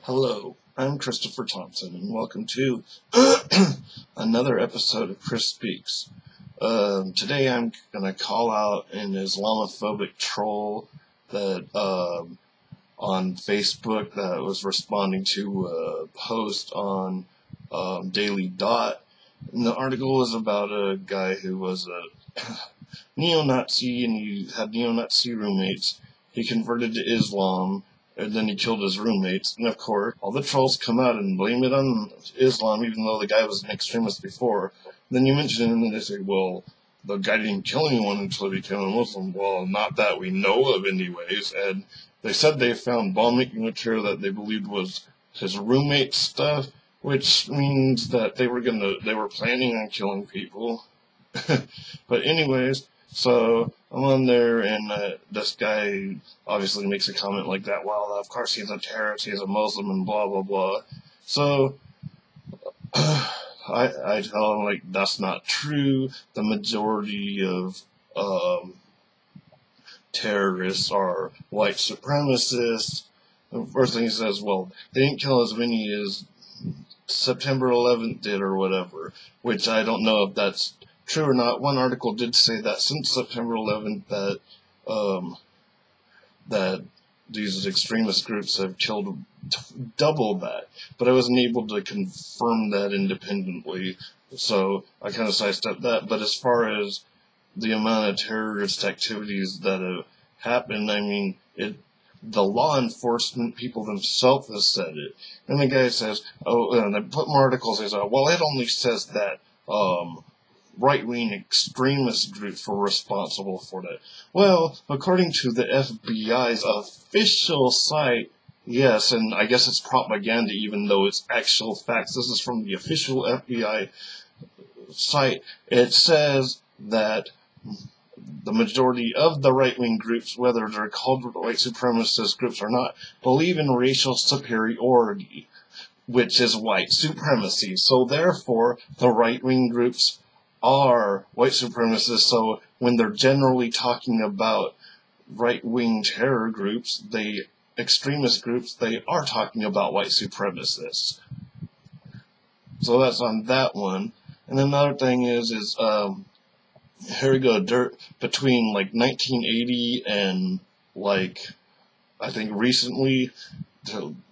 Hello, I'm Christopher Thompson, and welcome to another episode of Chris Speaks. Today I'm going to call out an Islamaphobic troll that on Facebook that was responding to a post on Daily Dot. And the article was about a guy who was a neo-Nazi, and he had neo-Nazi roommates. He converted to Islam, and then he killed his roommates. And of course, all the trolls come out and blame it on Islam, even though the guy was an extremist before. And then you mention him, and they say, well, the guy didn't kill anyone until he became a Muslim. Well, not that we know of anyways. And they said they found bomb-making material that they believed was his roommate's stuff, which means that they were planning on killing people. But anyways, so I'm on there, and this guy obviously makes a comment like that. Well, of course he's a terrorist, he's a Muslim, and blah, blah, blah. So I tell him, like, that's not true. The majority of terrorists are white supremacists. The first thing he says, well, they didn't kill as many as September 11th did or whatever, which I don't know if that's true or not. One article did say that since September 11th that these extremist groups have killed double that, but I wasn't able to confirm that independently, so I kind of sidestepped that. But as far as the amount of terrorist activities that have happened, I mean, the law enforcement people themselves have said it. And the guy says, oh, and I put more articles, he says, well, it only says that right-wing extremist groups were responsible for that. Well, according to the FBI's official site, yes, and I guess it's propaganda even though it's actual facts. This is from the official FBI site. It says that the majority of the right-wing groups, whether they're called white supremacist groups or not, believe in racial superiority, which is white supremacy. So therefore, the right-wing groups are white supremacists. So when they're generally talking about right-wing terror groups, extremist groups, they are talking about white supremacists. So that's on that one. And another thing is here we go, between like 1980 and like, I think recently,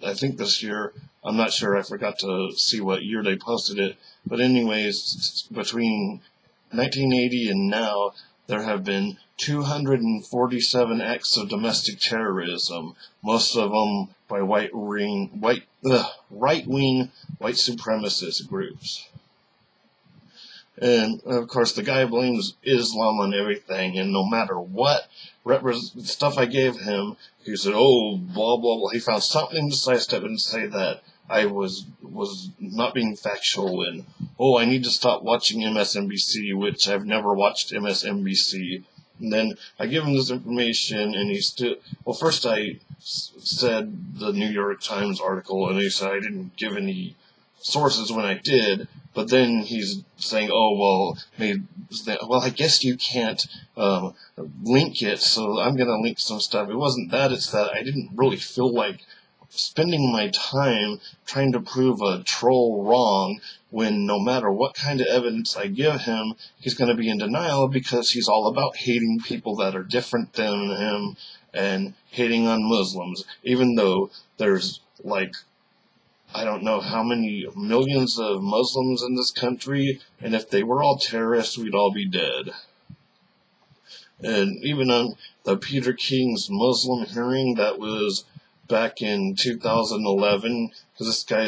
I think this year, I'm not sure, I forgot to see what year they posted it, but anyways, between 1980 and now, there have been 247 acts of domestic terrorism, most of them by right-wing white supremacist groups. And, of course, the guy blames Islam on everything, and no matter what stuff I gave him, he said, oh, blah, blah, blah. He found something to sidestep and say that I was not being factual, and, oh, I need to stop watching MSNBC, which I've never watched MSNBC. And then I give him this information, and he still, well, first I said the New York Times article, and he said I didn't give any sources when I did, but then he's saying, oh, well, I guess you can't link it, so I'm going to link some stuff. It wasn't that, it's that I didn't really feel like spending my time trying to prove a troll wrong when no matter what kind of evidence I give him, he's going to be in denial because he's all about hating people that are different than him and hating on Muslims, even though there's like, I don't know how many millions of Muslims in this country, and if they were all terrorists, we'd all be dead. And even on the Peter King's Muslim hearing that was back in 2011, because this guy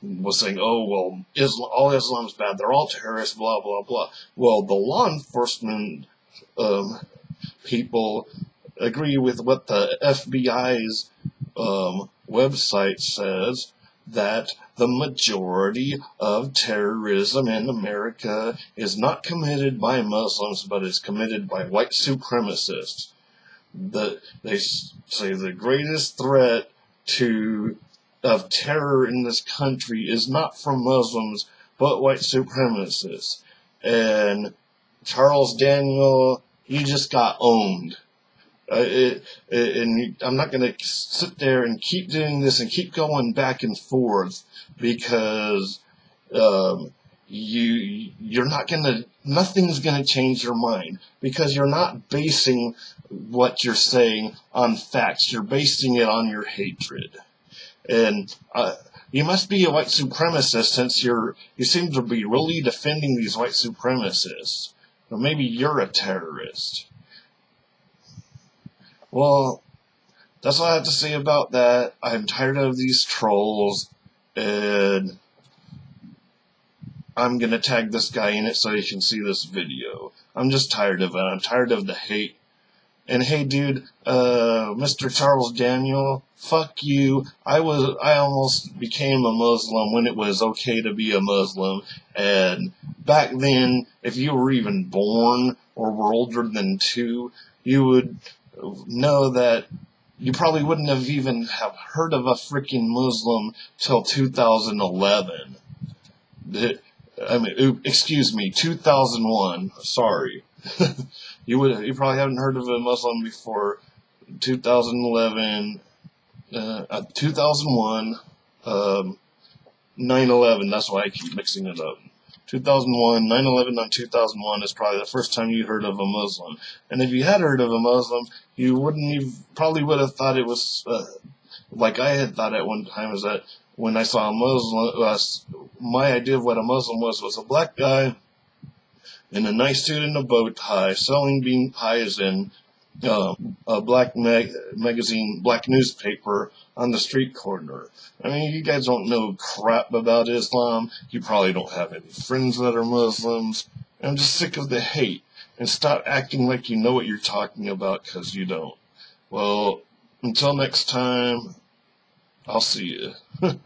was saying, oh, well, all Islam's bad, they're all terrorists, blah, blah, blah. Well, the law enforcement people agree with what the FBI's website says, that the majority of terrorism in America is not committed by Muslims, but is committed by white supremacists. They say the greatest threat of terror in this country is not from Muslims, but white supremacists. And Charles Daniel, he just got owned. And I'm not going to sit there and keep doing this and keep going back and forth because you're not going to, nothing's going to change your mind because you're not basing what you're saying on facts. You're basing it on your hatred. And you must be a white supremacist since you seem to be really defending these white supremacists. Or maybe you're a terrorist. Well, that's all I have to say about that. I'm tired of these trolls, and I'm going to tag this guy in it so he can see this video. I'm just tired of it. I'm tired of the hate. And hey, dude, Mr. Charles Daniel, fuck you. I almost became a Muslim when it was okay to be a Muslim. And back then, if you were even born or were older than 2, you would know that you probably wouldn't have even have heard of a freaking Muslim till 2011. Excuse me, 2001. Sorry. You probably haven't heard of a Muslim before 2011, 2001, 9/11. That's why I keep mixing it up. 2001, 9/11 on 2001 is probably the first time you heard of a Muslim. And if you had heard of a Muslim, probably would have thought it was like I had thought at one time, is that when I saw a Muslim, my idea of what a Muslim was a black guy in a nice suit and a bow tie, selling bean pies in a black magazine, black newspaper on the street corner. I mean, you guys don't know crap about Islam. You probably don't have any friends that are Muslims. I'm just sick of the hate. And stop acting like you know what you're talking about, because you don't. Well, until next time, I'll see you.